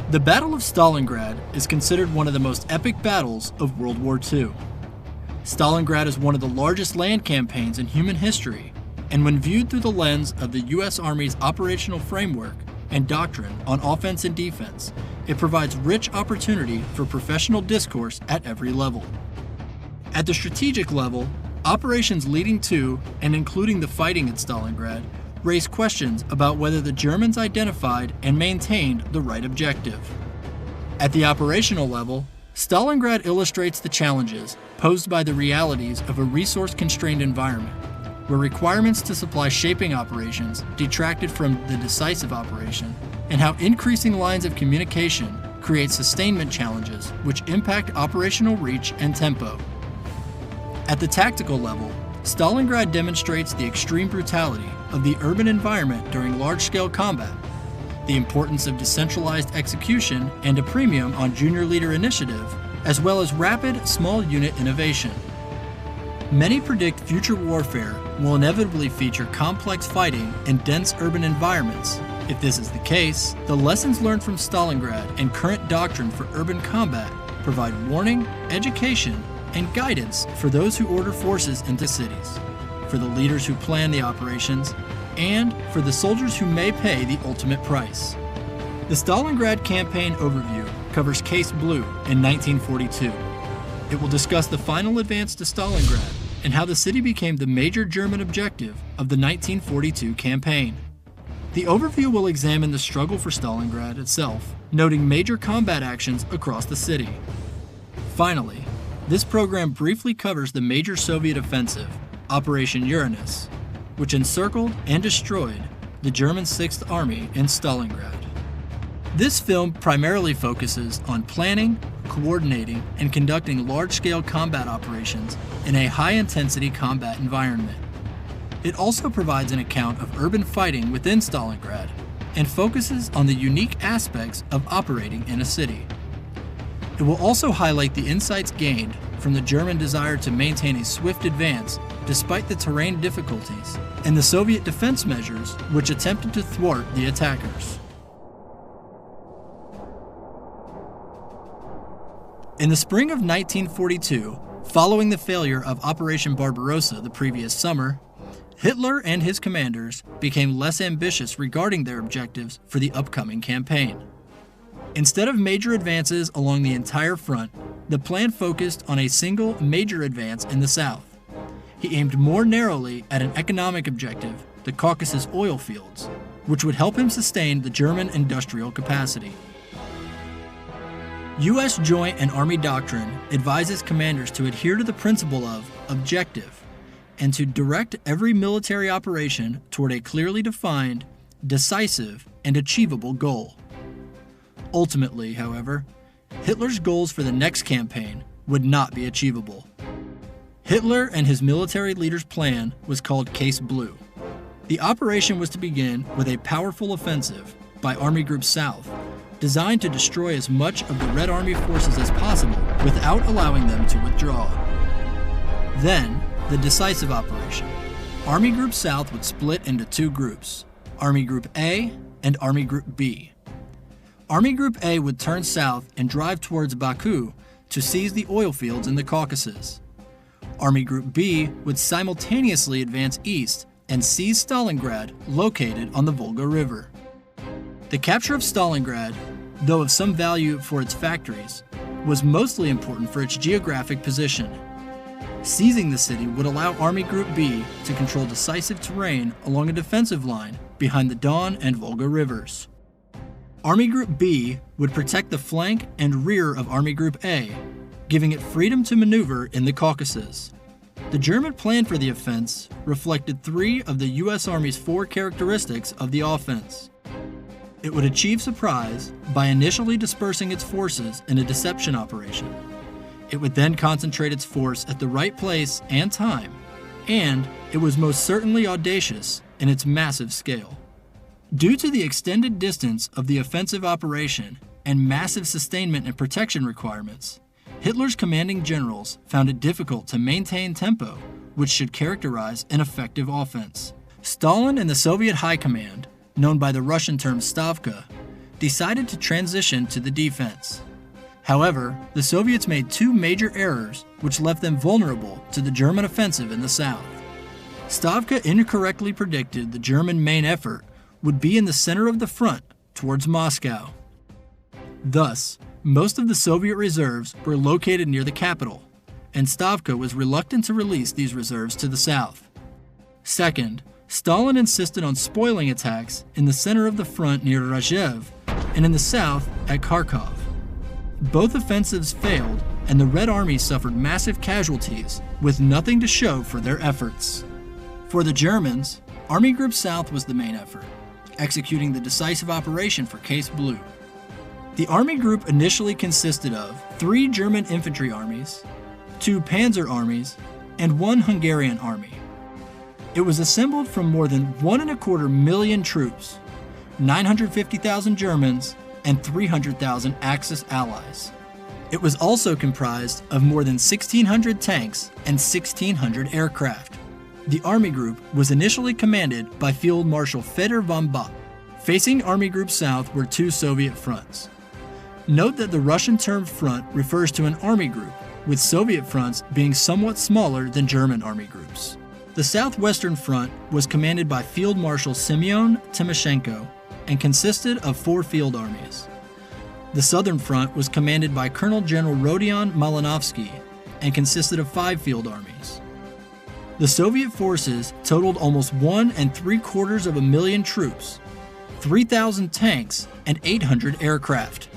The Battle of Stalingrad is considered one of the most epic battles of World War II. Stalingrad is one of the largest land campaigns in human history, and when viewed through the lens of the U.S. Army's operational framework and doctrine on offense and defense, it provides rich opportunity for professional discourse at every level. At the strategic level, operations leading to and including the fighting at Stalingrad raise questions about whether the Germans identified and maintained the right objective. At the operational level, Stalingrad illustrates the challenges posed by the realities of a resource-constrained environment, where requirements to supply shaping operations detracted from the decisive operation, and how increasing lines of communication create sustainment challenges which impact operational reach and tempo. At the tactical level, Stalingrad demonstrates the extreme brutality of the urban environment during large-scale combat, the importance of decentralized execution and a premium on junior leader initiative, as well as rapid small unit innovation. Many predict future warfare will inevitably feature complex fighting in dense urban environments. If this is the case, the lessons learned from Stalingrad and current doctrine for urban combat provide warning, education, and guidance for those who order forces into cities, for the leaders who plan the operations, and for the soldiers who may pay the ultimate price. The Stalingrad campaign overview covers Case Blau in 1942. It will discuss the final advance to Stalingrad and how the city became the major German objective of the 1942 campaign. The overview will examine the struggle for Stalingrad itself, noting major combat actions across the city. Finally, this program briefly covers the major Soviet offensive, Operation Uranus, which encircled and destroyed the German 6th Army in Stalingrad. This film primarily focuses on planning, coordinating, and conducting large-scale combat operations in a high-intensity combat environment. It also provides an account of urban fighting within Stalingrad and focuses on the unique aspects of operating in a city. It will also highlight the insights gained from the German desire to maintain a swift advance despite the terrain difficulties, and the Soviet defense measures which attempted to thwart the attackers. In the spring of 1942, following the failure of Operation Barbarossa the previous summer, Hitler and his commanders became less ambitious regarding their objectives for the upcoming campaign. Instead of major advances along the entire front, the plan focused on a single major advance in the south. He aimed more narrowly at an economic objective, the Caucasus oil fields, which would help him sustain the German industrial capacity. U.S. Joint and Army doctrine advises commanders to adhere to the principle of objective and to direct every military operation toward a clearly defined, decisive, and achievable goal. Ultimately, however, Hitler's goals for the next campaign would not be achievable. Hitler and his military leaders' plan was called Case Blau. The operation was to begin with a powerful offensive by Army Group South, designed to destroy as much of the Red Army forces as possible without allowing them to withdraw. Then, the decisive operation. Army Group South would split into two groups, Army Group A and Army Group B. Army Group A would turn south and drive towards Baku to seize the oil fields in the Caucasus. Army Group B would simultaneously advance east and seize Stalingrad, located on the Volga River. The capture of Stalingrad, though of some value for its factories, was mostly important for its geographic position. Seizing the city would allow Army Group B to control decisive terrain along a defensive line behind the Don and Volga rivers. Army Group B would protect the flank and rear of Army Group A, giving it freedom to maneuver in the Caucasus. The German plan for the offense reflected three of the U.S. Army's four characteristics of the offense. It would achieve surprise by initially dispersing its forces in a deception operation. It would then concentrate its force at the right place and time, and it was most certainly audacious in its massive scale. Due to the extended distance of the offensive operation and massive sustainment and protection requirements, Hitler's commanding generals found it difficult to maintain tempo, which should characterize an effective offense. Stalin and the Soviet High Command, known by the Russian term Stavka, decided to transition to the defense. However, the Soviets made two major errors which left them vulnerable to the German offensive in the south. Stavka incorrectly predicted the German main effort would be in the center of the front towards Moscow. Thus, most of the Soviet reserves were located near the capital, and Stavka was reluctant to release these reserves to the south. Second, Stalin insisted on spoiling attacks in the center of the front near Razhev and in the south at Kharkov. Both offensives failed, and the Red Army suffered massive casualties with nothing to show for their efforts. For the Germans, Army Group South was the main effort, executing the decisive operation for Case Blau. The Army Group initially consisted of 3 German infantry armies, 2 Panzer armies, and 1 Hungarian army. It was assembled from more than 1.25 million troops, 950,000 Germans, and 300,000 Axis allies. It was also comprised of more than 1,600 tanks and 1,600 aircraft. The Army Group was initially commanded by Field Marshal Fedor von Bock. Facing Army Group South were 2 Soviet fronts. Note that the Russian term front refers to an army group, with Soviet fronts being somewhat smaller than German army groups. The Southwestern Front was commanded by Field Marshal Semyon Timoshenko and consisted of 4 field armies. The Southern Front was commanded by Colonel General Rodion Malinovsky and consisted of 5 field armies. The Soviet forces totaled almost 1.75 million troops, 3,000 tanks, and 800 aircraft.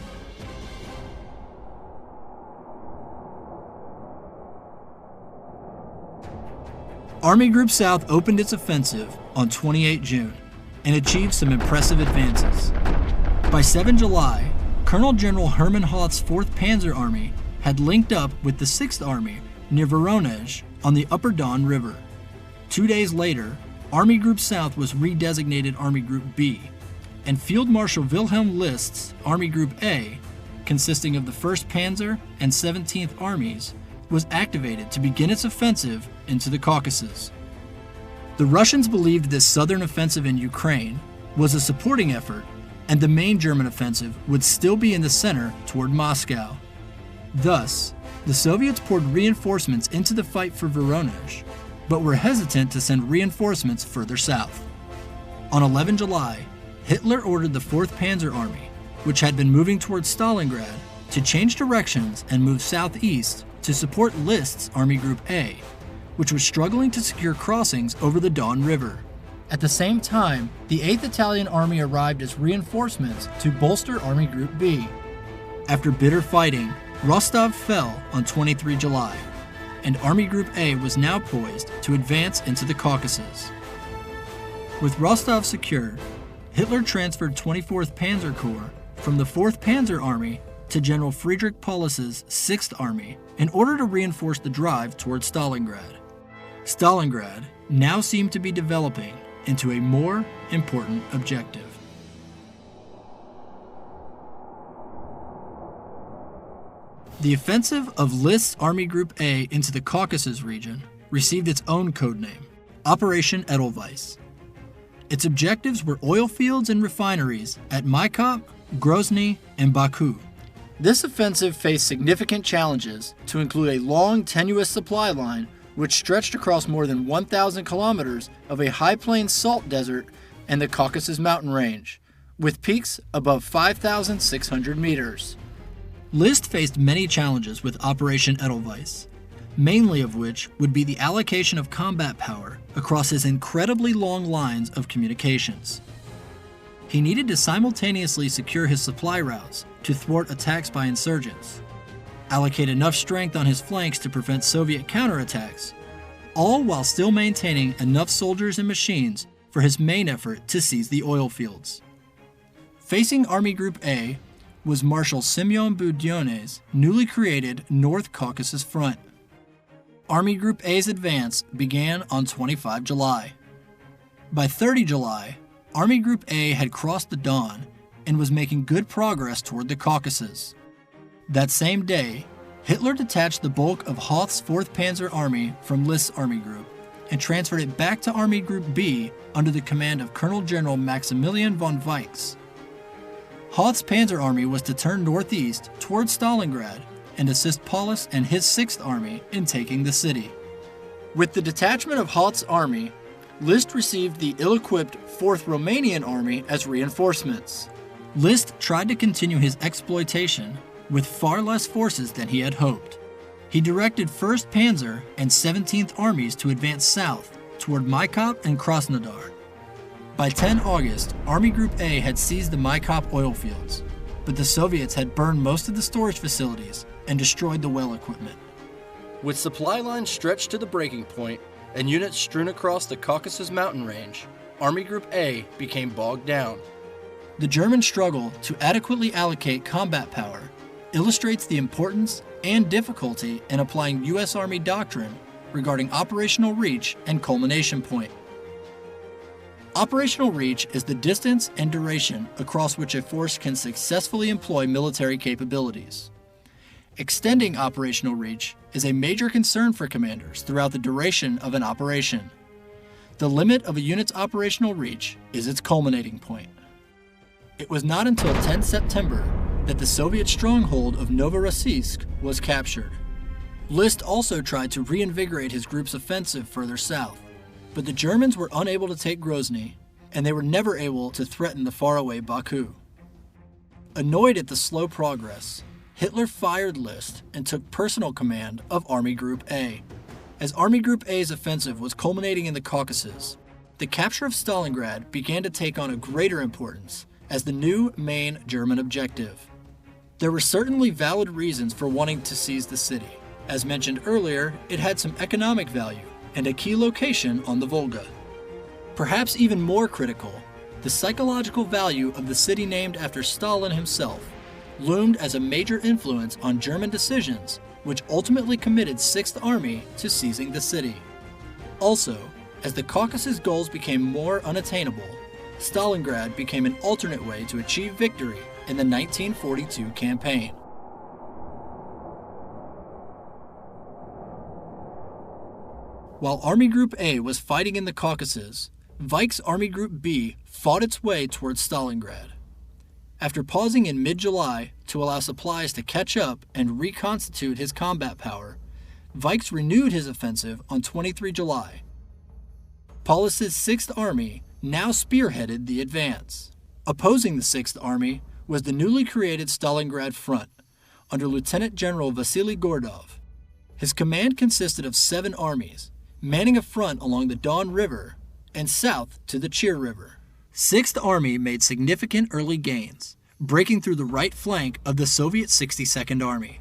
Army Group South opened its offensive on 28 June and achieved some impressive advances. By 7 July, Colonel General Hermann Hoth's 4th Panzer Army had linked up with the 6th Army near Voronezh on the Upper Don River. 2 days later, Army Group South was redesignated Army Group B, and Field Marshal Wilhelm List's Army Group A, consisting of the 1st Panzer and 17th Armies, was activated to begin its offensive into the Caucasus. The Russians believed this southern offensive in Ukraine was a supporting effort, and the main German offensive would still be in the center toward Moscow. Thus, the Soviets poured reinforcements into the fight for Voronezh, but were hesitant to send reinforcements further south. On 11 July, Hitler ordered the 4th Panzer Army, which had been moving towards Stalingrad, to change directions and move southeast to support List's Army Group A, which was struggling to secure crossings over the Don River. At the same time, the 8th Italian Army arrived as reinforcements to bolster Army Group B. After bitter fighting, Rostov fell on 23 July, and Army Group A was now poised to advance into the Caucasus. With Rostov secured, Hitler transferred 24th Panzer Corps from the 4th Panzer Army to General Friedrich Paulus's 6th Army in order to reinforce the drive toward Stalingrad. Stalingrad now seemed to be developing into a more important objective. The offensive of List's Army Group A into the Caucasus region received its own codename, Operation Edelweiss. Its objectives were oil fields and refineries at Maykop, Grozny, and Baku. This offensive faced significant challenges, to include a long, tenuous supply line which stretched across more than 1,000 kilometers of a high-plain salt desert and the Caucasus mountain range, with peaks above 5,600 meters. List faced many challenges with Operation Edelweiss, mainly of which would be the allocation of combat power across his incredibly long lines of communications. He needed to simultaneously secure his supply routes to thwart attacks by insurgents, allocate enough strength on his flanks to prevent Soviet counterattacks, all while still maintaining enough soldiers and machines for his main effort to seize the oil fields. Facing Army Group A was Marshal Semyon Budionny's newly created North Caucasus Front. Army Group A's advance began on 25 July. By 30 July, Army Group A had crossed the Don and was making good progress toward the Caucasus. That same day, Hitler detached the bulk of Hoth's 4th Panzer Army from List's Army Group and transferred it back to Army Group B under the command of Colonel General Maximilian von Weichs. Hoth's Panzer Army was to turn northeast towards Stalingrad and assist Paulus and his 6th Army in taking the city. With the detachment of Hoth's army, List received the ill-equipped 4th Romanian Army as reinforcements. List tried to continue his exploitation with far less forces than he had hoped. He directed 1st Panzer and 17th Armies to advance south toward Maikop and Krasnodar. By 10 August, Army Group A had seized the Maikop oil fields, but the Soviets had burned most of the storage facilities and destroyed the well equipment. With supply lines stretched to the breaking point and units strewn across the Caucasus mountain range, Army Group A became bogged down. The German struggle to adequately allocate combat power illustrates the importance and difficulty in applying U.S. Army doctrine regarding operational reach and culmination point. Operational reach is the distance and duration across which a force can successfully employ military capabilities. Extending operational reach is a major concern for commanders throughout the duration of an operation. The limit of a unit's operational reach is its culminating point. It was not until 10 September that the Soviet stronghold of Novorossiysk was captured. List also tried to reinvigorate his group's offensive further south, but the Germans were unable to take Grozny, and they were never able to threaten the faraway Baku. Annoyed at the slow progress, Hitler fired List and took personal command of Army Group A. As Army Group A's offensive was culminating in the Caucasus, the capture of Stalingrad began to take on a greater importance as the new main German objective. There were certainly valid reasons for wanting to seize the city. As mentioned earlier, it had some economic value and a key location on the Volga. Perhaps even more critical, the psychological value of the city named after Stalin himself loomed as a major influence on German decisions, which ultimately committed 6th Army to seizing the city. Also, as the Caucasus goals became more unattainable, Stalingrad became an alternate way to achieve victory in the 1942 campaign. While Army Group A was fighting in the Caucasus, Weich's Army Group B fought its way towards Stalingrad. After pausing in mid-July to allow supplies to catch up and reconstitute his combat power, Weichs renewed his offensive on 23 July. Paulus's 6th Army now spearheaded the advance. Opposing the 6th Army was the newly created Stalingrad Front, under Lieutenant General Vasily Gordov. His command consisted of 7 armies, manning a front along the Don River and south to the Chir River. 6th Army made significant early gains, breaking through the right flank of the Soviet 62nd Army.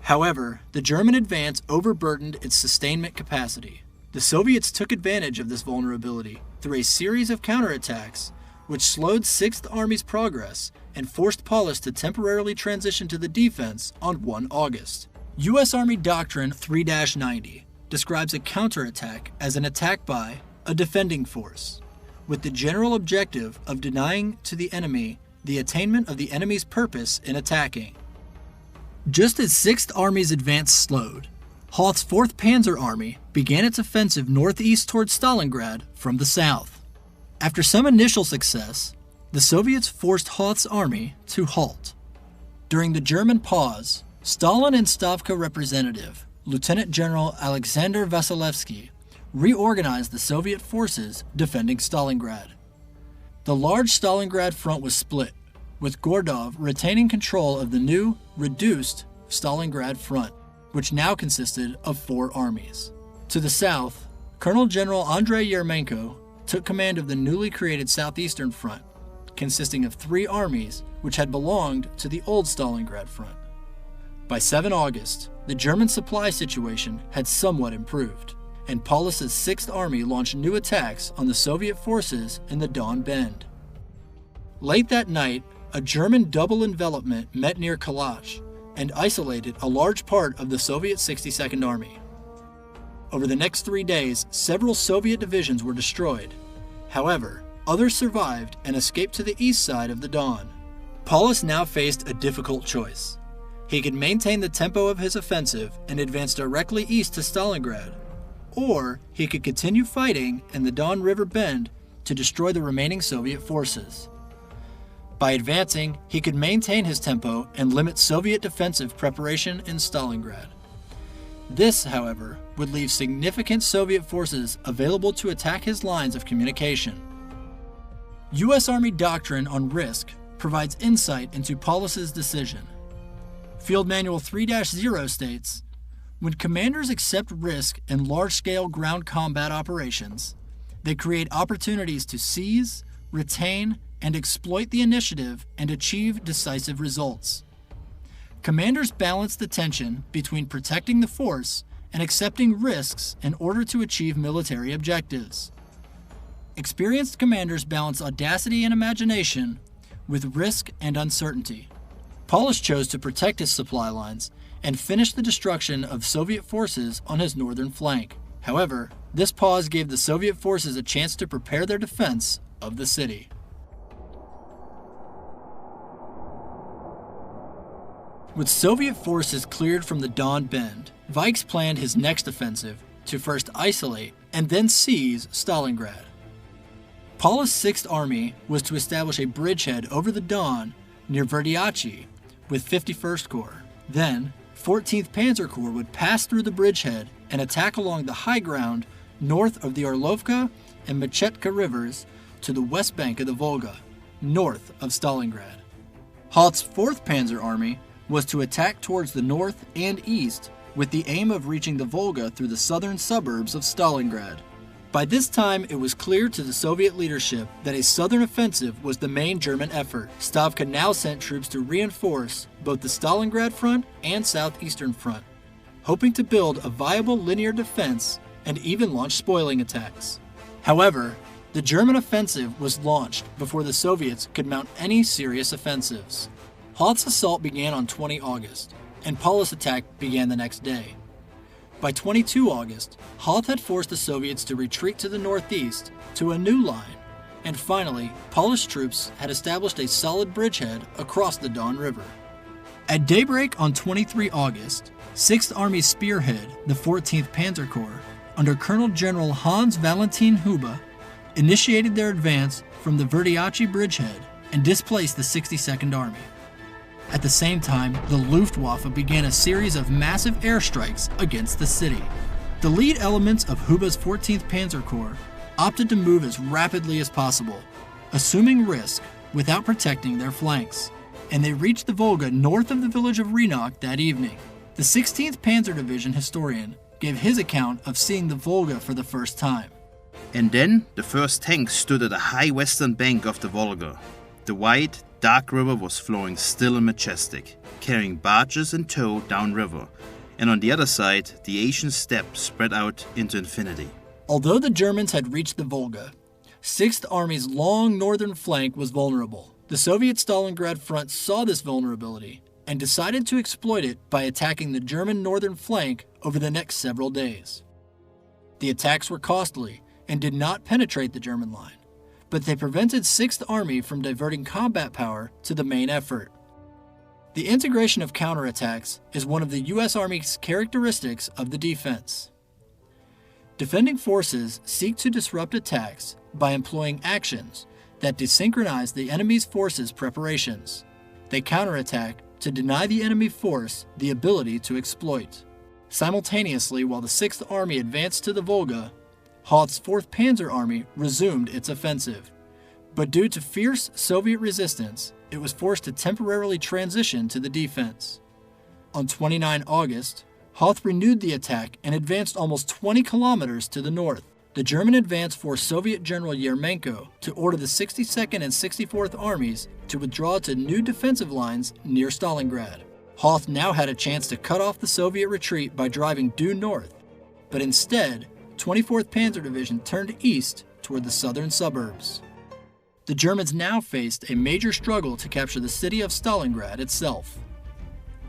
However, the German advance overburdened its sustainment capacity. The Soviets took advantage of this vulnerability through a series of counterattacks, which slowed 6th Army's progress and forced Paulus to temporarily transition to the defense on 1 August. U.S. Army Doctrine 3-90 describes a counterattack as an attack by a defending force, with the general objective of denying to the enemy the attainment of the enemy's purpose in attacking. Just as 6th Army's advance slowed, Hoth's 4th Panzer Army began its offensive northeast towards Stalingrad from the south. After some initial success, the Soviets forced Hoth's army to halt. During the German pause, Stalin and Stavka representative, Lieutenant General Alexander Vasilevsky, reorganized the Soviet forces defending Stalingrad. The large Stalingrad front was split, with Gordov retaining control of the new, reduced Stalingrad front, which now consisted of 4 armies. To the south, Colonel General Andrei Yermenko took command of the newly created Southeastern Front, consisting of 3 armies which had belonged to the old Stalingrad front. By 7 August, the German supply situation had somewhat improved, and Paulus's 6th Army launched new attacks on the Soviet forces in the Don Bend. Late that night, a German double envelopment met near Kalach and isolated a large part of the Soviet 62nd Army. Over the next 3 days, several Soviet divisions were destroyed. However, others survived and escaped to the east side of the Don. Paulus now faced a difficult choice. He could maintain the tempo of his offensive and advance directly east to Stalingrad, or he could continue fighting in the Don River Bend to destroy the remaining Soviet forces. By advancing, he could maintain his tempo and limit Soviet defensive preparation in Stalingrad. This, however, would leave significant Soviet forces available to attack his lines of communication. U.S. Army doctrine on risk provides insight into Paulus's decision. Field Manual 3-0 states, "When commanders accept risk in large-scale ground combat operations, they create opportunities to seize, retain, and exploit the initiative and achieve decisive results. Commanders balance the tension between protecting the force and accepting risks in order to achieve military objectives. Experienced commanders balance audacity and imagination with risk and uncertainty." Paulus chose to protect his supply lines and finish the destruction of Soviet forces on his northern flank. However, this pause gave the Soviet forces a chance to prepare their defense of the city. With Soviet forces cleared from the Don Bend, Vikes planned his next offensive to first isolate and then seize Stalingrad. Paulus' 6th Army was to establish a bridgehead over the Don near Verdiachi with 51st Corps. Then, 14th Panzer Corps would pass through the bridgehead and attack along the high ground north of the Orlovka and Machetka rivers to the west bank of the Volga, north of Stalingrad. Hoth's 4th Panzer Army was to attack towards the north and east with the aim of reaching the Volga through the southern suburbs of Stalingrad. By this time, it was clear to the Soviet leadership that a southern offensive was the main German effort. Stavka now sent troops to reinforce both the Stalingrad front and southeastern front, hoping to build a viable linear defense and even launch spoiling attacks. However, the German offensive was launched before the Soviets could mount any serious offensives. Hoth's assault began on 20 August, and Paulus' attack began the next day. By 22 August, Hoth had forced the Soviets to retreat to the northeast to a new line, and finally, Polish troops had established a solid bridgehead across the Don River. At daybreak on 23 August, 6th Army's spearhead, the 14th Panzer Corps, under Colonel General Hans Valentin Hube, initiated their advance from the Verdiachi bridgehead and displaced the 62nd Army. At the same time, the Luftwaffe began a series of massive airstrikes against the city. The lead elements of Hube's 14th Panzer Corps opted to move as rapidly as possible, assuming risk without protecting their flanks, and they reached the Volga north of the village of Rynok that evening. The 16th Panzer Division historian gave his account of seeing the Volga for the first time. "And then the first tank stood at a high western bank of the Volga. The wide, dark river was flowing still and majestic, carrying barges in tow downriver, and on the other side, the Asian steppe spread out into infinity." Although the Germans had reached the Volga, 6th Army's long northern flank was vulnerable. The Soviet Stalingrad front saw this vulnerability and decided to exploit it by attacking the German northern flank over the next several days. The attacks were costly and did not penetrate the German line, but they prevented 6th Army from diverting combat power to the main effort. The integration of counterattacks is one of the U.S. Army's characteristics of the defense. Defending forces seek to disrupt attacks by employing actions that desynchronize the enemy's forces' preparations. They counterattack to deny the enemy force the ability to exploit. Simultaneously, while the 6th Army advanced to the Volga, Hoth's 4th Panzer Army resumed its offensive, but due to fierce Soviet resistance, it was forced to temporarily transition to the defense. On 29 August, Hoth renewed the attack and advanced almost 20 kilometers to the north. The German advance forced Soviet General Yermenko to order the 62nd and 64th Armies to withdraw to new defensive lines near Stalingrad. Hoth now had a chance to cut off the Soviet retreat by driving due north, but instead, 24th Panzer Division turned east toward the southern suburbs. The Germans now faced a major struggle to capture the city of Stalingrad itself.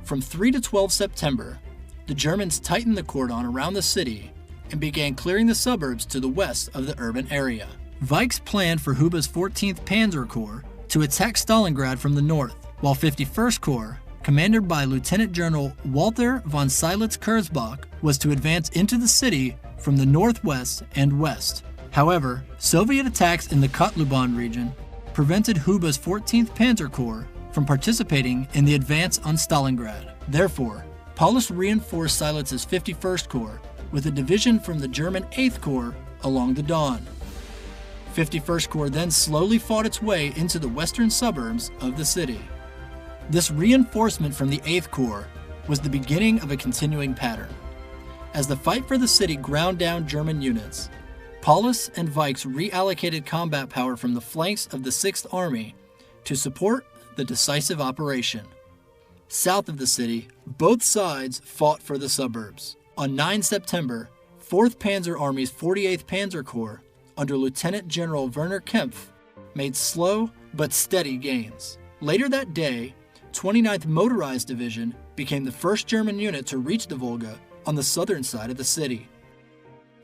From 3 to 12 September, the Germans tightened the cordon around the city and began clearing the suburbs to the west of the urban area. Vikes planned for Hube's 14th Panzer Corps to attack Stalingrad from the north, while 51st Corps, commanded by Lieutenant General Walter von Seydlitz-Kurzbach, was to advance into the city from the northwest and west. However, Soviet attacks in the Kotluban region prevented Huba's 14th Panzer Corps from participating in the advance on Stalingrad. Therefore, Paulus reinforced Seydlitz's 51st Corps with a division from the German 8th Corps along the Don. 51st Corps then slowly fought its way into the western suburbs of the city. This reinforcement from the 8th Corps was the beginning of a continuing pattern. As the fight for the city ground down German units, Paulus and Vikes reallocated combat power from the flanks of the 6th Army to support the decisive operation. South of the city, both sides fought for the suburbs. On 9 September, 4th Panzer Army's 48th Panzer Corps, under Lieutenant General Werner Kempf, made slow but steady gains. Later that day, 29th Motorized Division became the first German unit to reach the Volga on the southern side of the city.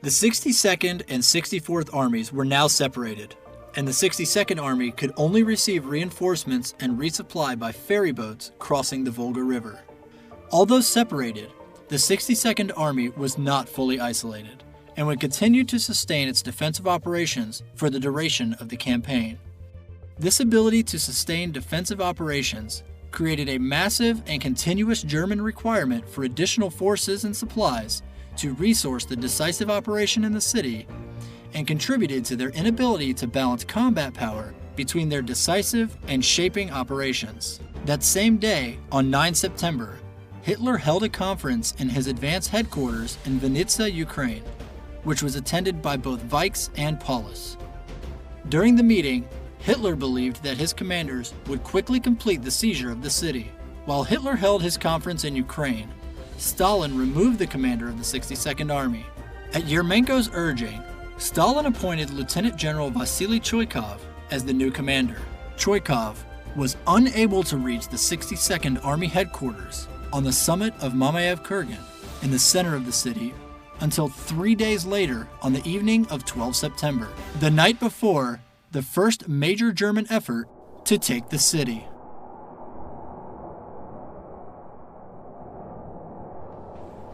The 62nd and 64th Armies were now separated, and the 62nd Army could only receive reinforcements and resupply by ferry boats crossing the Volga River. Although separated, the 62nd Army was not fully isolated and would continue to sustain its defensive operations for the duration of the campaign. This ability to sustain defensive operations created a massive and continuous German requirement for additional forces and supplies to resource the decisive operation in the city, and contributed to their inability to balance combat power between their decisive and shaping operations. That same day, on 9 September, Hitler held a conference in his advance headquarters in Vinnytsia, Ukraine, which was attended by both Vikes and Paulus. During the meeting, Hitler believed that his commanders would quickly complete the seizure of the city. While Hitler held his conference in Ukraine, Stalin removed the commander of the 62nd Army. At Yermenko's urging, Stalin appointed Lieutenant General Vasily Choykov as the new commander. Choykov was unable to reach the 62nd Army headquarters on the summit of Mamayev Kurgan in the center of the city until 3 days later on the evening of 12 September, the night before the first major German effort to take the city.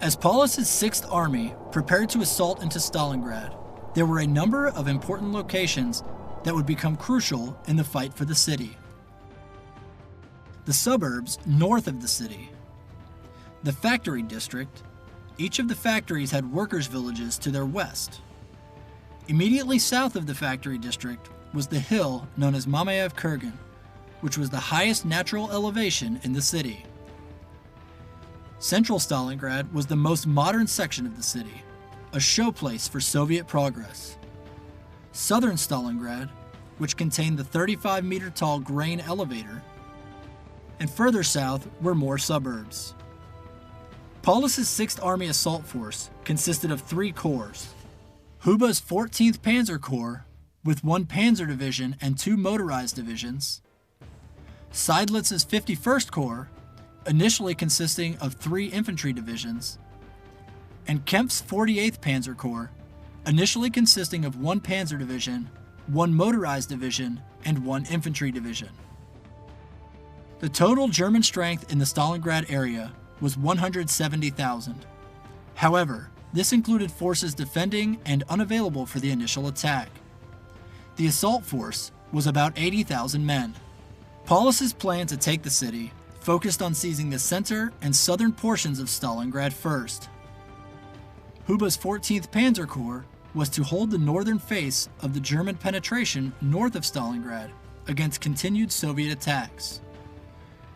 As Paulus's 6th Army prepared to assault into Stalingrad, there were a number of important locations that would become crucial in the fight for the city. The suburbs north of the city. The factory district. Each of the factories had workers' villages to their west. Immediately south of the factory district was the hill known as Mamayev Kurgan, which was the highest natural elevation in the city. Central Stalingrad was the most modern section of the city, a showplace for Soviet progress. Southern Stalingrad, which contained the 35-meter-tall grain elevator, and further south were more suburbs. Paulus's 6th Army assault force consisted of 3 corps. Huba's 14th Panzer Corps, with 1 Panzer Division and 2 motorized divisions. Seydlitz's 51st Corps, initially consisting of 3 infantry divisions, and Kempf's 48th Panzer Corps, initially consisting of 1 Panzer Division, 1 motorized division, and 1 infantry division. The total German strength in the Stalingrad area was 170,000. However, this included forces defending and unavailable for the initial attack. The assault force was about 80,000 men. Paulus's plan to take the city focused on seizing the center and southern portions of Stalingrad first. Huba's 14th Panzer Corps was to hold the northern face of the German penetration north of Stalingrad against continued Soviet attacks.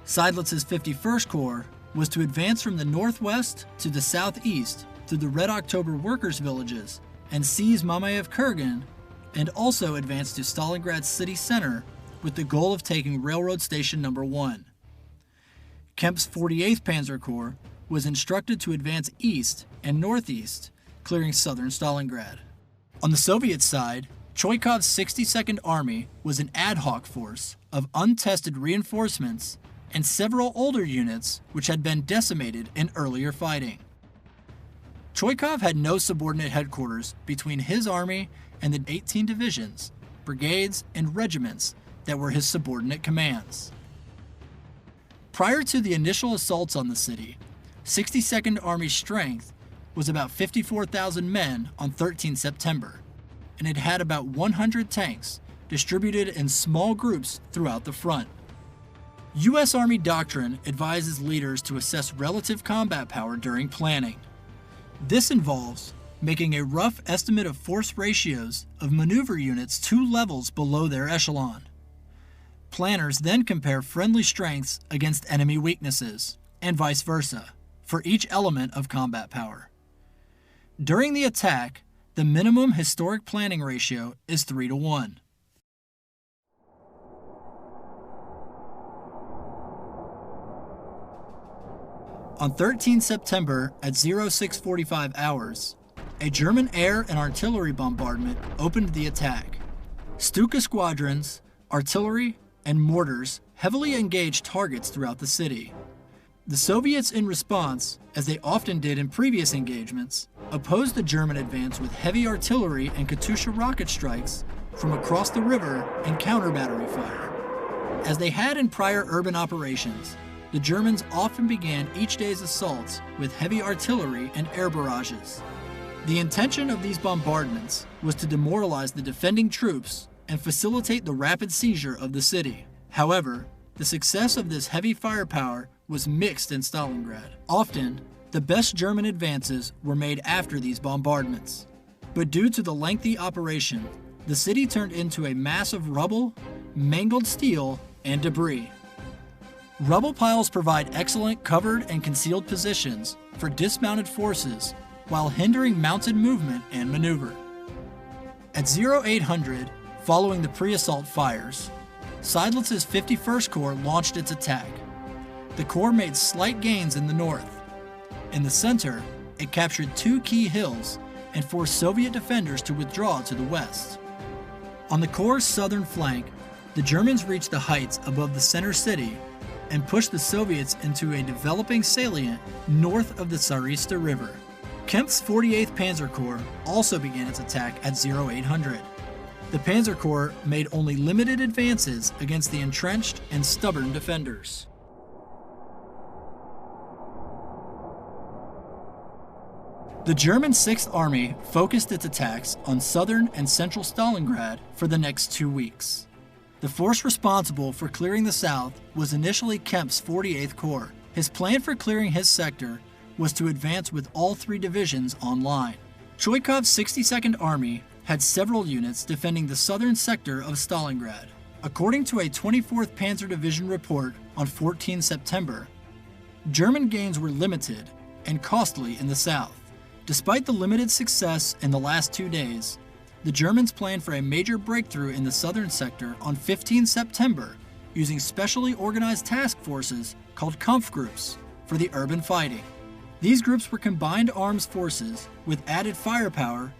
Seydlitz's 51st Corps was to advance from the northwest to the southeast through the Red October workers' villages and seize Mamayev Kurgan, and also advance to Stalingrad's city center with the goal of taking Railroad Station No. 1. Kempf's 48th Panzer Corps was instructed to advance east and northeast, clearing southern Stalingrad. On the Soviet side, Choykov's 62nd Army was an ad hoc force of untested reinforcements and several older units which had been decimated in earlier fighting. Choykov had no subordinate headquarters between his army and the 18 divisions, brigades, and regiments that were his subordinate commands. Prior to the initial assaults on the city, 62nd Army's strength was about 54,000 men on 13 September, and it had about 100 tanks distributed in small groups throughout the front. U.S. Army doctrine advises leaders to assess relative combat power during planning. This involves making a rough estimate of force ratios of maneuver units 2 levels below their echelon. Planners then compare friendly strengths against enemy weaknesses, and vice versa, for each element of combat power. During the attack, the minimum historic planning ratio is 3-to-1. On 13 September at 0645 hours, a German air and artillery bombardment opened the attack. Stuka squadrons, artillery, and mortars heavily engaged targets throughout the city. The Soviets, in response, as they often did in previous engagements, opposed the German advance with heavy artillery and Katyusha rocket strikes from across the river and counter-battery fire. As they had in prior urban operations, the Germans often began each day's assaults with heavy artillery and air barrages. The intention of these bombardments was to demoralize the defending troops and facilitate the rapid seizure of the city. However, the success of this heavy firepower was mixed in Stalingrad. Often, the best German advances were made after these bombardments. But due to the lengthy operation, the city turned into a mass of rubble, mangled steel, and debris. Rubble piles provide excellent covered and concealed positions for dismounted forces while hindering mounted movement and maneuver. At 0800, following the pre-assault fires, Seidlitz's 51st Corps launched its attack. The Corps made slight gains in the north. In the center, it captured 2 key hills and forced Soviet defenders to withdraw to the west. On the Corps' southern flank, the Germans reached the heights above the center city and pushed the Soviets into a developing salient north of the Tsarista River. Kemp's 48th Panzer Corps also began its attack at 0800. The Panzer Corps made only limited advances against the entrenched and stubborn defenders. The German 6th Army focused its attacks on southern and central Stalingrad for the next 2 weeks. The force responsible for clearing the south was initially Kemp's 48th Corps. His plan for clearing his sector was to advance with all 3 divisions online. Choikov's 62nd Army had several units defending the southern sector of Stalingrad. According to a 24th Panzer Division report on 14 September, German gains were limited and costly in the south. Despite the limited success in the last 2 days, the Germans planned for a major breakthrough in the southern sector on 15 September using specially organized task forces called Kampfgruppen for the urban fighting. These groups were combined arms forces with added firepower,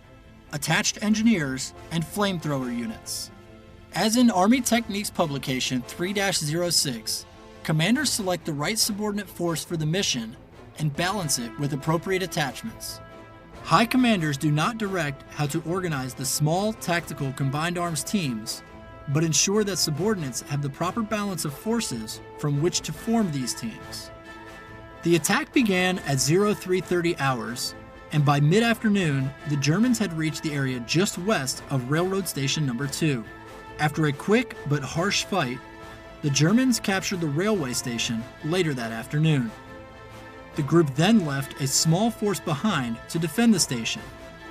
attached engineers, and flamethrower units. As in Army Techniques publication 3-06, commanders select the right subordinate force for the mission and balance it with appropriate attachments. High commanders do not direct how to organize the small tactical combined arms teams, but ensure that subordinates have the proper balance of forces from which to form these teams. The attack began at 0330 hours, and by mid-afternoon, the Germans had reached the area just west of Railroad Station No. 2. After a quick but harsh fight, the Germans captured the railway station later that afternoon. The group then left a small force behind to defend the station,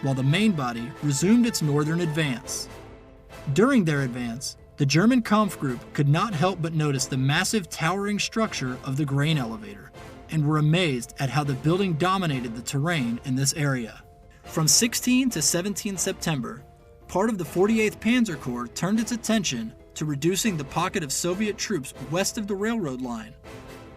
while the main body resumed its northern advance. During their advance, the German Kampfgruppe could not help but notice the massive towering structure of the grain elevator, and were amazed at how the building dominated the terrain in this area. From 16 to 17 September, part of the 48th Panzer Corps turned its attention to reducing the pocket of Soviet troops west of the railroad line,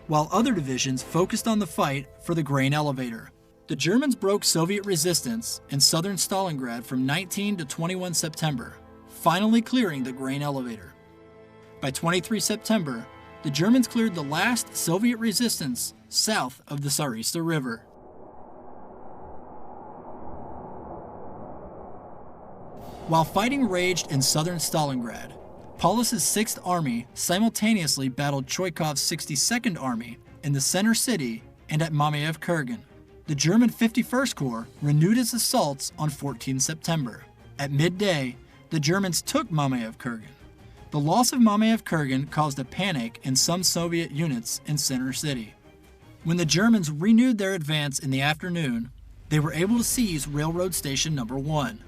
while other divisions focused on the fight for the grain elevator. The Germans broke Soviet resistance in southern Stalingrad from 19 to 21 September, finally clearing the grain elevator. By 23 September, the Germans cleared the last Soviet resistance south of the Tsarista River. While fighting raged in southern Stalingrad, Paulus's 6th Army simultaneously battled Choikov's 62nd Army in the center city and at Mamayev Kurgan. The German 51st Corps renewed its assaults on 14 September. At midday, the Germans took Mamayev-Kurgan. The loss of Mamayev-Kurgan caused a panic in some Soviet units in Center City. When the Germans renewed their advance in the afternoon, they were able to seize Railroad Station No. 1.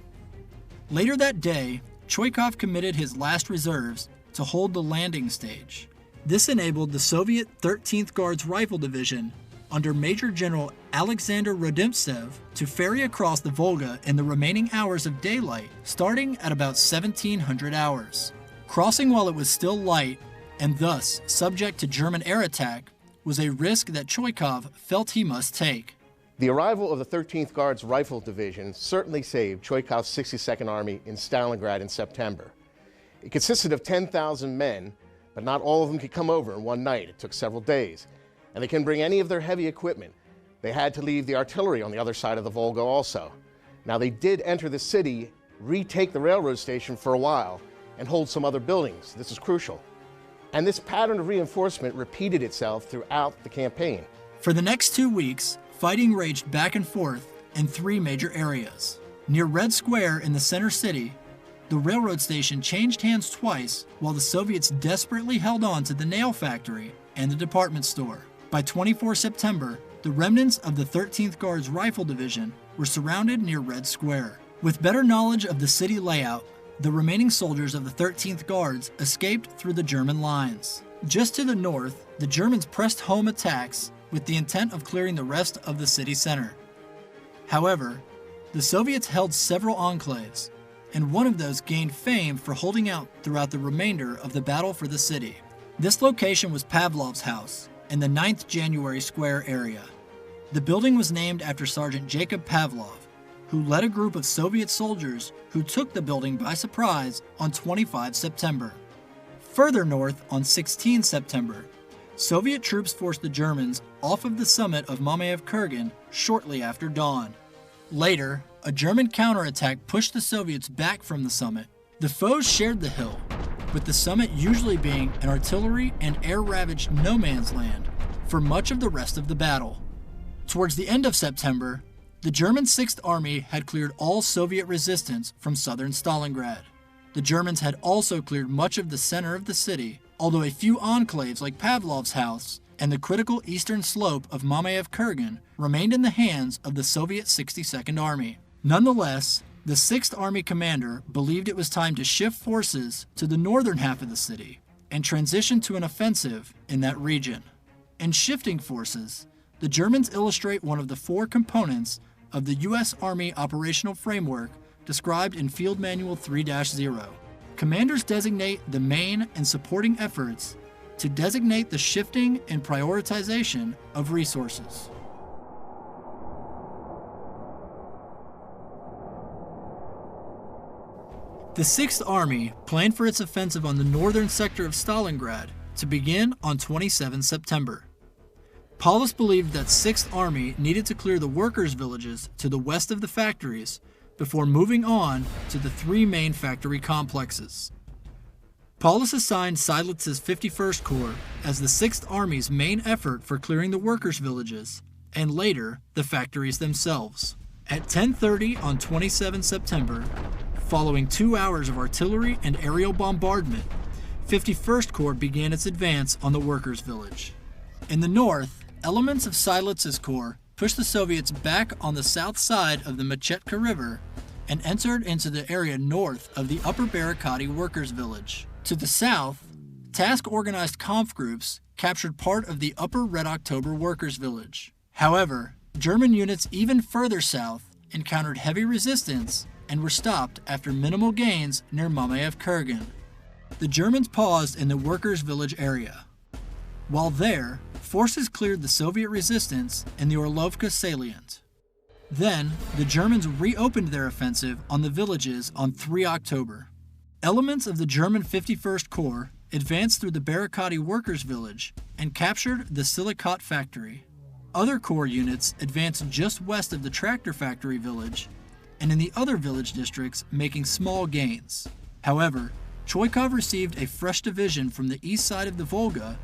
Later that day, Choikov committed his last reserves to hold the landing stage. This enabled the Soviet 13th Guards Rifle Division under Major General Alexander Rodimtsev to ferry across the Volga in the remaining hours of daylight, starting at about 1700 hours. Crossing while it was still light, and thus subject to German air attack, was a risk that Choikov felt he must take. The arrival of the 13th Guards Rifle Division certainly saved Choikov's 62nd Army in Stalingrad in September. It consisted of 10,000 men, but not all of them could come over in one night. It took several days. And they couldn't bring any of their heavy equipment. They had to leave the artillery on the other side of the Volga also. Now they did enter the city, retake the railroad station for a while, and hold some other buildings. This is crucial. And this pattern of reinforcement repeated itself throughout the campaign. For the next 2 weeks, fighting raged back and forth in 3 major areas. Near Red Square in the center city, the railroad station changed hands twice while the Soviets desperately held on to the nail factory and the department store. By 24 September, the remnants of the 13th Guards Rifle Division were surrounded near Red Square. With better knowledge of the city layout, the remaining soldiers of the 13th Guards escaped through the German lines. Just to the north, the Germans pressed home attacks with the intent of clearing the rest of the city center. However, the Soviets held several enclaves, and one of those gained fame for holding out throughout the remainder of the battle for the city. This location was Pavlov's house in the 9th January Square area. The building was named after Sergeant Jacob Pavlov, who led a group of Soviet soldiers who took the building by surprise on 25 September. Further north, on 16 September, Soviet troops forced the Germans off of the summit of Mamayev-Kurgan shortly after dawn. Later, a German counterattack pushed the Soviets back from the summit. The foes shared the hill, with the summit usually being an artillery and air-ravaged no man's land for much of the rest of the battle. Towards the end of September, the German 6th Army had cleared all Soviet resistance from southern Stalingrad. The Germans had also cleared much of the center of the city, although a few enclaves like Pavlov's house and the critical eastern slope of Mamayev-Kurgan remained in the hands of the Soviet 62nd Army. Nonetheless, the 6th Army commander believed it was time to shift forces to the northern half of the city and transition to an offensive in that region. In shifting forces, the Germans illustrate one of the 4 components of the U.S. Army operational framework described in Field Manual 3-0. Commanders designate the main and supporting efforts to designate the shifting and prioritization of resources. The 6th Army planned for its offensive on the northern sector of Stalingrad to begin on 27 September. Paulus believed that 6th Army needed to clear the workers' villages to the west of the factories before moving on to the 3 main factory complexes. Paulus assigned Seydlitz's 51st Corps as the 6th Army's main effort for clearing the workers' villages, and later, the factories themselves. At 10:30 on 27 September, following 2 hours of artillery and aerial bombardment, 51st Corps began its advance on the workers' village. In the north, elements of Seydlitz's Corps pushed the Soviets back on the south side of the Machetka River and entered into the area north of the Upper Barakati workers' village. To the south, task-organized Kampf groups captured part of the Upper Red October workers' village. However, German units even further south encountered heavy resistance and were stopped after minimal gains near Mamayev-Kurgan. The Germans paused in the workers' village area. While there, forces cleared the Soviet resistance in the Orlovka salient. Then, the Germans reopened their offensive on the villages on 3 October. Elements of the German 51st Corps advanced through the Barakati workers' village and captured the Silicate factory. Other Corps units advanced just west of the tractor factory village and in the other village districts, making small gains. However, Choikov received a fresh division from the east side of the Volga,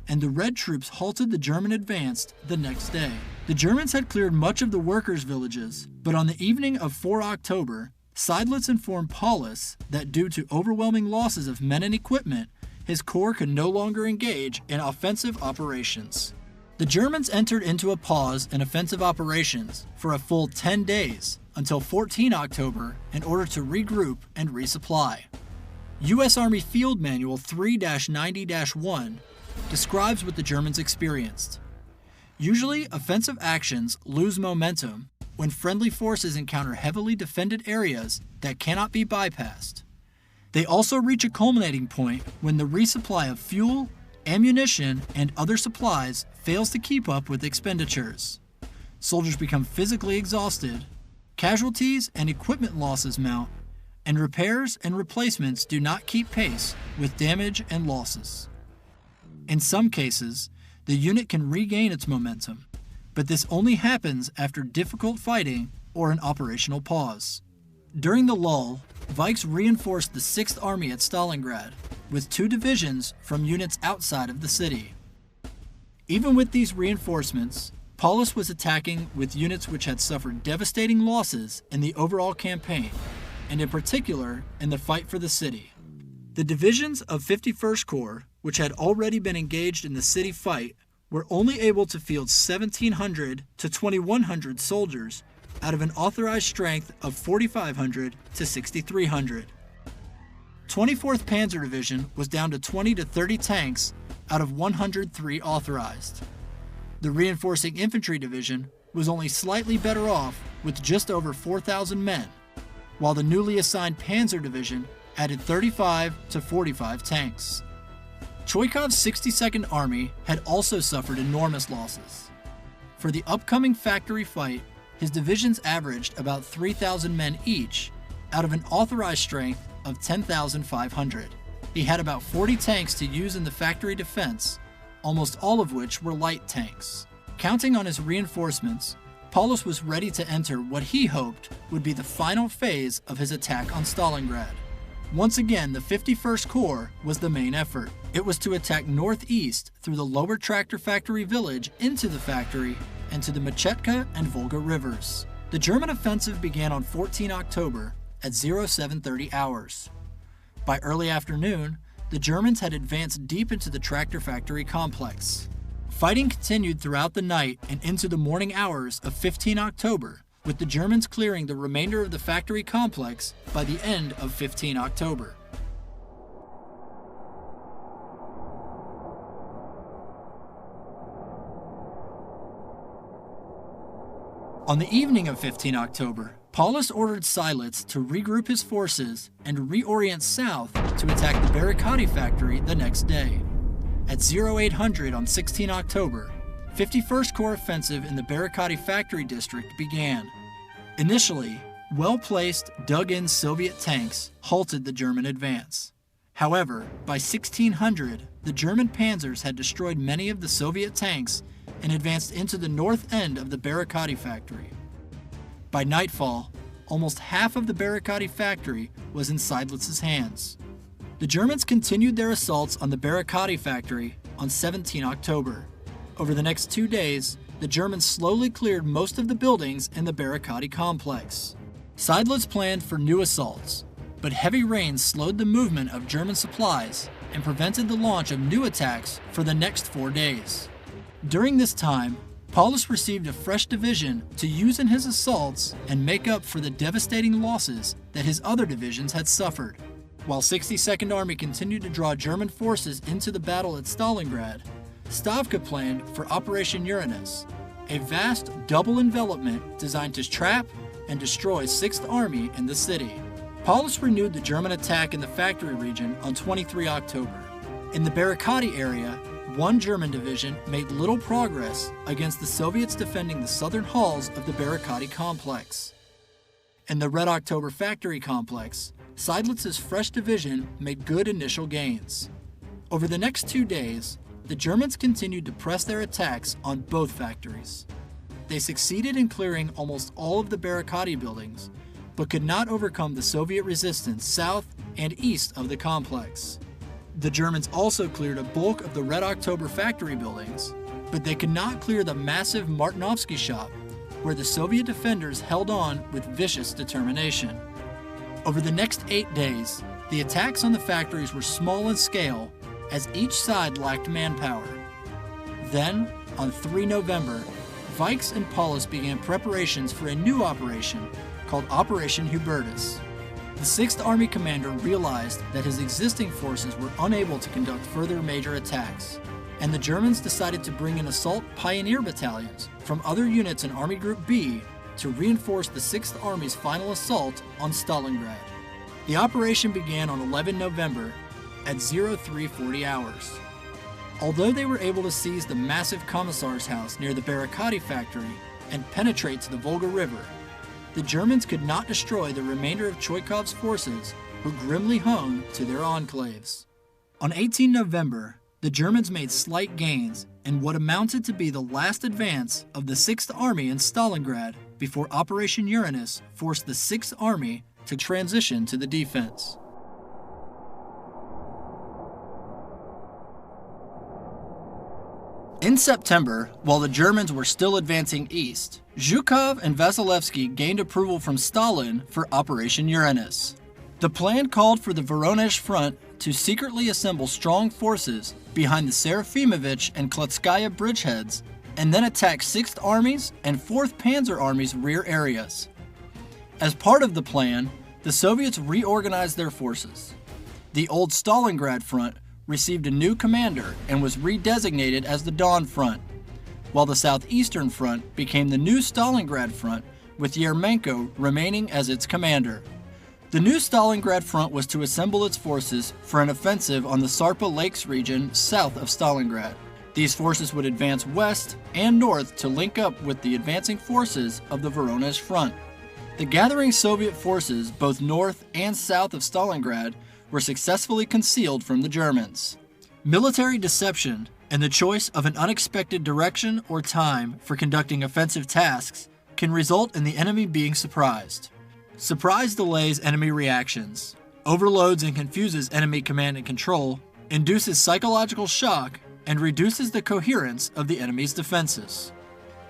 and the Red troops halted the German advance the next day. The Germans had cleared much of the workers' villages, but on the evening of 4 October, Seydlitz informed Paulus that due to overwhelming losses of men and equipment, his corps could no longer engage in offensive operations. The Germans entered into a pause in offensive operations for a full 10 days until 14 October in order to regroup and resupply. U.S. Army Field Manual 3-90-1 describes what the Germans experienced. Usually, offensive actions lose momentum when friendly forces encounter heavily defended areas that cannot be bypassed. They also reach a culminating point when the resupply of fuel, ammunition, and other supplies fails to keep up with expenditures. Soldiers become physically exhausted, casualties and equipment losses mount, and repairs and replacements do not keep pace with damage and losses. In some cases, the unit can regain its momentum, but this only happens after difficult fighting or an operational pause. During the lull, Vikes reinforced the 6th Army at Stalingrad with 2 divisions from units outside of the city. Even with these reinforcements, Paulus was attacking with units which had suffered devastating losses in the overall campaign, and in particular in the fight for the city. The divisions of 51st Corps, which had already been engaged in the city fight, were only able to field 1,700 to 2,100 soldiers out of an authorized strength of 4,500 to 6,300. 24th Panzer Division was down to 20 to 30 tanks out of 103 authorized. The Reinforcing Infantry Division was only slightly better off with just over 4,000 men, while the newly assigned Panzer Division added 35 to 45 tanks. Choikov's 62nd Army had also suffered enormous losses. For the upcoming factory fight, his divisions averaged about 3,000 men each out of an authorized strength of 10,500. He had about 40 tanks to use in the factory defense, almost all of which were light tanks. Counting on his reinforcements, Paulus was ready to enter what he hoped would be the final phase of his attack on Stalingrad. Once again, the 51st Corps was the main effort. It was to attack northeast through the lower tractor factory village into the factory and to the Machetka and Volga rivers. The German offensive began on 14 October at 0730 hours. By early afternoon, the Germans had advanced deep into the tractor factory complex. Fighting continued throughout the night and into the morning hours of 15 October, with the Germans clearing the remainder of the factory complex by the end of 15 October. On the evening of 15 October, Paulus ordered Seydlitz to regroup his forces and reorient south to attack the Barricati factory the next day. At 0800 on 16 October, 51st Corps offensive in the Barricati factory district began. Initially, well-placed, dug-in Soviet tanks halted the German advance. However, by 1600, the German panzers had destroyed many of the Soviet tanks and advanced into the north end of the Barricati factory. By nightfall, almost half of the Barricati factory was in Seydlitz's hands. The Germans continued their assaults on the Barricati factory on 17 October. Over the next 2 days, the Germans slowly cleared most of the buildings in the Barricati complex. Seydlitz planned for new assaults, but heavy rains slowed the movement of German supplies and prevented the launch of new attacks for the next 4 days. During this time, Paulus received a fresh division to use in his assaults and make up for the devastating losses that his other divisions had suffered. While 62nd Army continued to draw German forces into the battle at Stalingrad, Stavka planned for Operation Uranus, a vast double envelopment designed to trap and destroy 6th Army in the city. Paulus renewed the German attack in the factory region on 23 October. In the Barricati area, one German division made little progress against the Soviets defending the southern halls of the Barricati complex. In the Red October factory complex, Seydlitz's fresh division made good initial gains. Over the next 2 days, the Germans continued to press their attacks on both factories. They succeeded in clearing almost all of the Barricati buildings, but could not overcome the Soviet resistance south and east of the complex. The Germans also cleared a bulk of the Red October factory buildings, but they could not clear the massive Martinovsky shop, where the Soviet defenders held on with vicious determination. Over the next 8 days, the attacks on the factories were small in scale as each side lacked manpower. Then, on 3 November, Vikes and Paulus began preparations for a new operation called Operation Uranus. The 6th Army commander realized that his existing forces were unable to conduct further major attacks, and the Germans decided to bring in assault pioneer battalions from other units in Army Group B to reinforce the 6th Army's final assault on Stalingrad. The operation began on 11 November at 0340 hours. Although they were able to seize the massive Commissar's house near the Barricadi factory and penetrate to the Volga River, the Germans could not destroy the remainder of Choikov's forces, who grimly hung to their enclaves. On 18 November, the Germans made slight gains in what amounted to be the last advance of the 6th Army in Stalingrad before Operation Uranus forced the 6th Army to transition to the defense. In September, while the Germans were still advancing east, Zhukov and Vasilevsky gained approval from Stalin for Operation Uranus. The plan called for the Voronezh front to secretly assemble strong forces behind the Serafimovich and Kletskaya bridgeheads and then attack 6th Army's and 4th Panzer Army's rear areas. As part of the plan, the Soviets reorganized their forces. The old Stalingrad front received a new commander and was redesignated as the Don Front, while the Southeastern Front became the new Stalingrad Front, with Yermenko remaining as its commander. The new Stalingrad Front was to assemble its forces for an offensive on the Sarpa Lakes region south of Stalingrad. These forces would advance west and north to link up with the advancing forces of the Voronezh Front. The gathering Soviet forces, both north and south of Stalingrad, were successfully concealed from the Germans. Military deception and the choice of an unexpected direction or time for conducting offensive tasks can result in the enemy being surprised. Surprise delays enemy reactions, overloads and confuses enemy command and control, induces psychological shock, and reduces the coherence of the enemy's defenses.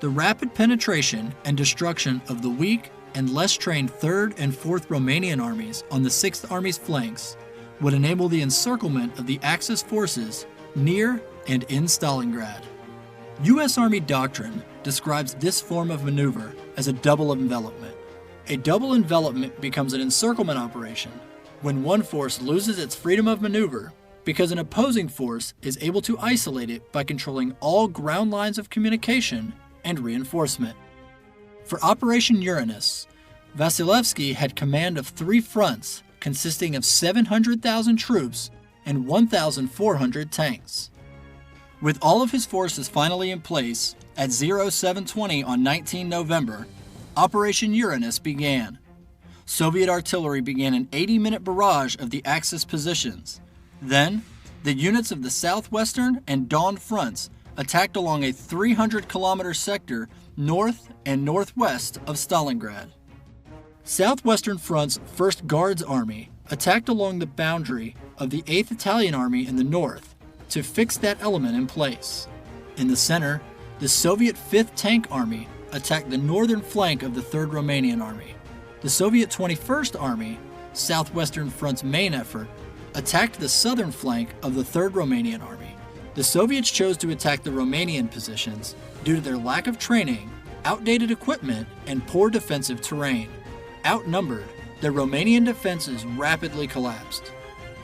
The rapid penetration and destruction of the weak and less trained 3rd and 4th Romanian armies on the 6th Army's flanks would enable the encirclement of the Axis forces near and in Stalingrad. U.S. Army doctrine describes this form of maneuver as a double envelopment. A double envelopment becomes an encirclement operation when one force loses its freedom of maneuver because an opposing force is able to isolate it by controlling all ground lines of communication and reinforcement. For Operation Uranus, Vasilevsky had command of 3 fronts consisting of 700,000 troops and 1,400 tanks. With all of his forces finally in place, at 0720 on 19 November, Operation Uranus began. Soviet artillery began an 80-minute barrage of the Axis positions. Then, the units of the Southwestern and Don fronts attacked along a 300-kilometer sector north and northwest of Stalingrad. Southwestern Front's 1st Guards Army attacked along the boundary of the 8th Italian Army in the north to fix that element in place. In the center, the Soviet 5th Tank Army attacked the northern flank of the 3rd Romanian Army. The Soviet 21st Army, Southwestern Front's main effort, attacked the southern flank of the 3rd Romanian Army. The Soviets chose to attack the Romanian positions due to their lack of training, outdated equipment, and poor defensive terrain. Outnumbered, the Romanian defenses rapidly collapsed.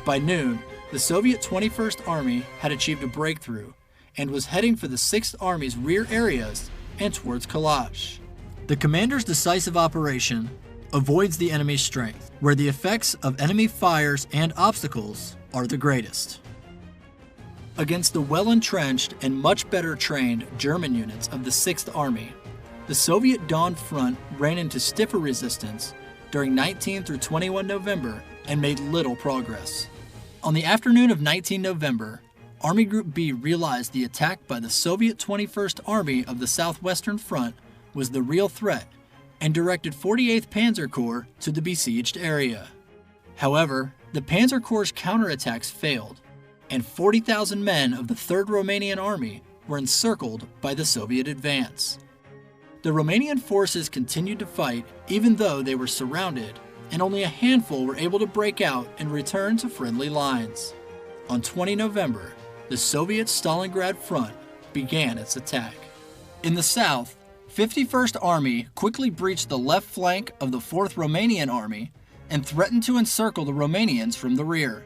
By noon, the Soviet 21st Army had achieved a breakthrough and was heading for the 6th Army's rear areas and towards Kalash. The commander's decisive operation avoids the enemy's strength, where the effects of enemy fires and obstacles are the greatest. Against the well-entrenched and much better trained German units of the 6th Army, the Soviet Don Front ran into stiffer resistance during 19 through 21 November and made little progress. On the afternoon of 19 November, Army Group B realized the attack by the Soviet 21st Army of the Southwestern Front was the real threat and directed 48th Panzer Corps to the besieged area. However, the Panzer Corps' counterattacks failed, and 40,000 men of the 3rd Romanian Army were encircled by the Soviet advance. The Romanian forces continued to fight even though they were surrounded and only a handful were able to break out and return to friendly lines. On 20 November, the Soviet Stalingrad front began its attack. In the south, 51st Army quickly breached the left flank of the 4th Romanian Army and threatened to encircle the Romanians from the rear.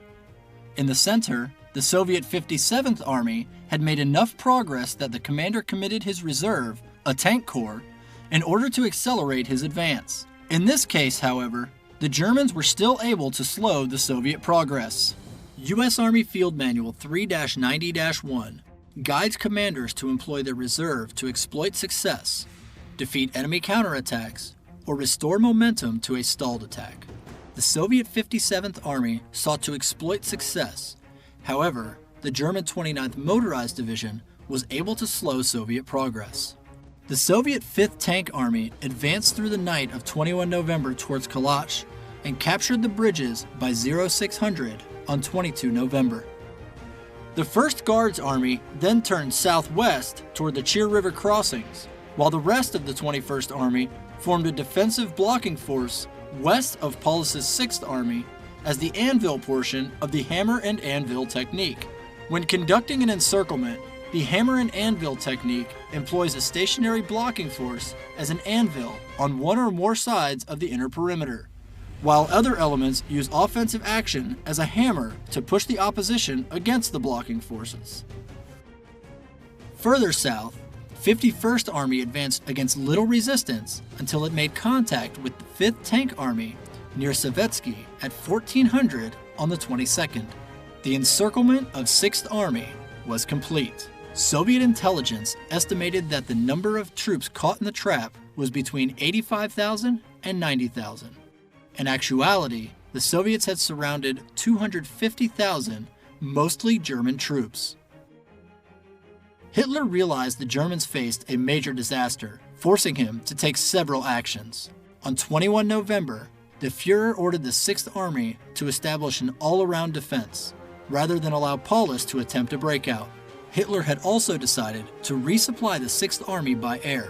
In the center, the Soviet 57th Army had made enough progress that the commander committed his reserve, a tank corps, in order to accelerate his advance. In this case, however, the Germans were still able to slow the Soviet progress. U.S. Army Field Manual 3-90-1 guides commanders to employ their reserve to exploit success, defeat enemy counterattacks, or restore momentum to a stalled attack. The Soviet 57th Army sought to exploit success. However, the German 29th Motorized Division was able to slow Soviet progress. The Soviet 5th Tank Army advanced through the night of 21 November towards Kalach and captured the bridges by 0600 on 22 November. The 1st Guards Army then turned southwest toward the Chir River crossings, while the rest of the 21st Army formed a defensive blocking force west of Paulus's 6th Army as the anvil portion of the hammer and anvil technique. When conducting an encirclement, the hammer and anvil technique employs a stationary blocking force as an anvil on one or more sides of the inner perimeter, while other elements use offensive action as a hammer to push the opposition against the blocking forces. Further south, 51st Army advanced against little resistance until it made contact with the 5th Tank Army near Savetsky at 1400 on the 22nd. The encirclement of 6th Army was complete. Soviet intelligence estimated that the number of troops caught in the trap was between 85,000 and 90,000. In actuality, the Soviets had surrounded 250,000, mostly German troops. Hitler realized the Germans faced a major disaster, forcing him to take several actions. On 21 November, the Führer ordered the 6th Army to establish an all-around defense, rather than allow Paulus to attempt a breakout. Hitler had also decided to resupply the 6th Army by air.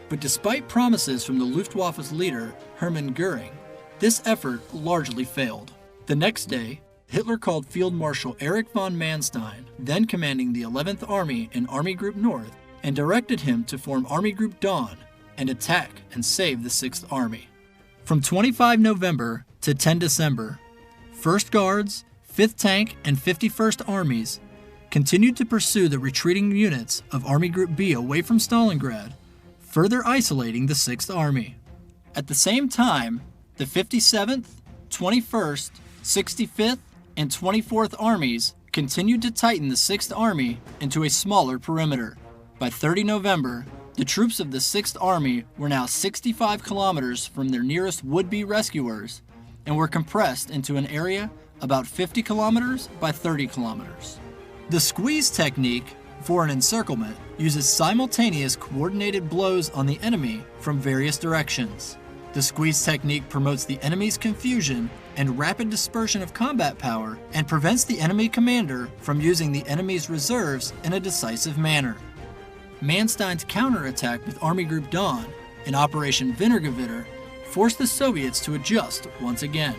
But despite promises from the Luftwaffe's leader, Hermann Göring, this effort largely failed. The next day, Hitler called Field Marshal Erich von Manstein, then commanding the 11th Army in Army Group North, and directed him to form Army Group Dawn and attack and save the 6th Army. From 25 November to 10 December, 1st Guards, 5th Tank, and 51st Armies continued to pursue the retreating units of Army Group B away from Stalingrad, further isolating the 6th Army. At the same time, the 57th, 21st, 65th, and 24th Armies continued to tighten the 6th Army into a smaller perimeter. By 30 November, the troops of the 6th Army were now 65 kilometers from their nearest would-be rescuers and were compressed into an area about 50 kilometers by 30 kilometers. The squeeze technique for an encirclement uses simultaneous coordinated blows on the enemy from various directions. The squeeze technique promotes the enemy's confusion and rapid dispersion of combat power and prevents the enemy commander from using the enemy's reserves in a decisive manner. Manstein's counterattack with Army Group Dawn in Operation Wintergewitter forced the Soviets to adjust once again.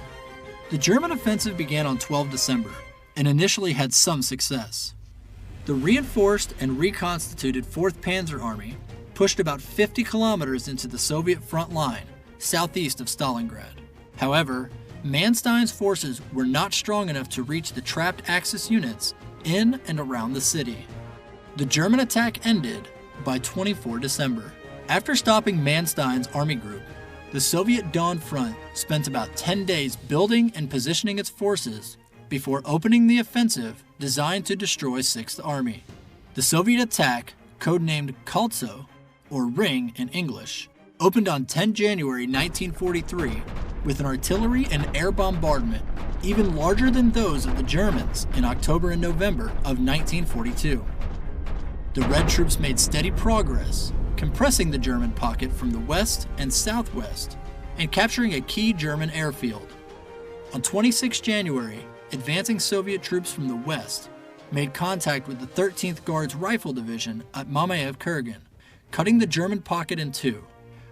The German offensive began on 12 December and initially had some success. The reinforced and reconstituted 4th Panzer Army pushed about 50 kilometers into the Soviet front line, southeast of Stalingrad. However, Manstein's forces were not strong enough to reach the trapped Axis units in and around the city. The German attack ended by 24 December. After stopping Manstein's army group, the Soviet Dawn Front spent about 10 days building and positioning its forces before opening the offensive designed to destroy 6th Army. The Soviet attack, codenamed Kaltso, or Ring in English, opened on 10 January 1943 with an artillery and air bombardment even larger than those of the Germans in October and November of 1942. The Red troops made steady progress, compressing the German pocket from the west and southwest and capturing a key German airfield. On 26 January, advancing Soviet troops from the west made contact with the 13th Guards Rifle Division at Mamayev-Kurgan, cutting the German pocket in two.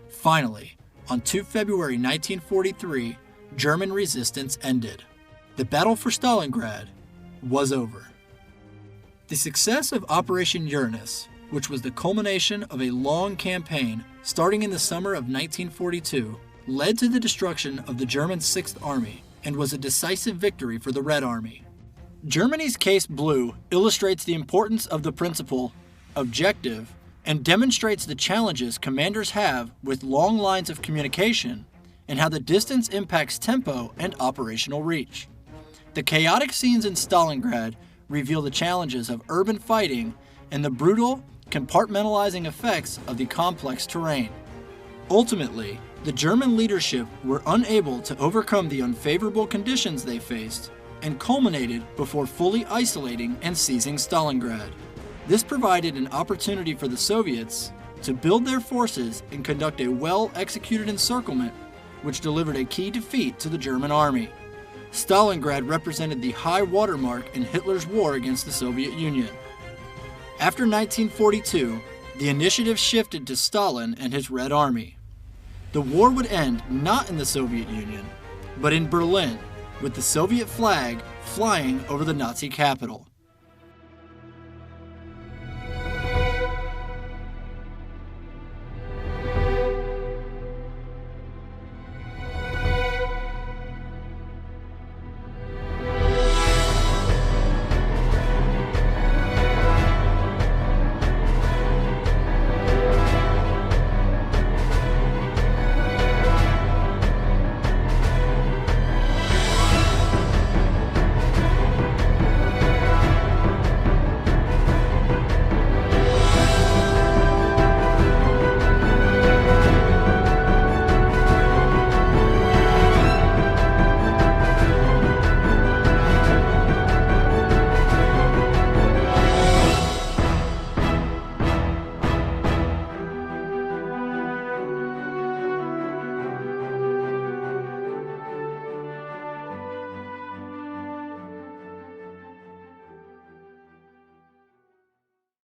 Finally, on 2 February 1943, German resistance ended. The battle for Stalingrad was over. The success of Operation Uranus, which was the culmination of a long campaign starting in the summer of 1942, led to the destruction of the German Sixth Army and was a decisive victory for the Red Army. Germany's Case Blau illustrates the importance of the principle objective and demonstrates the challenges commanders have with long lines of communication and how the distance impacts tempo and operational reach. The chaotic scenes in Stalingrad reveal the challenges of urban fighting and the brutal, compartmentalizing effects of the complex terrain. Ultimately, the German leadership were unable to overcome the unfavorable conditions they faced and culminated before fully isolating and seizing Stalingrad. This provided an opportunity for the Soviets to build their forces and conduct a well-executed encirclement, which delivered a key defeat to the German army. Stalingrad represented the high watermark in Hitler's war against the Soviet Union. After 1942, the initiative shifted to Stalin and his Red Army. The war would end not in the Soviet Union, but in Berlin, with the Soviet flag flying over the Nazi capital.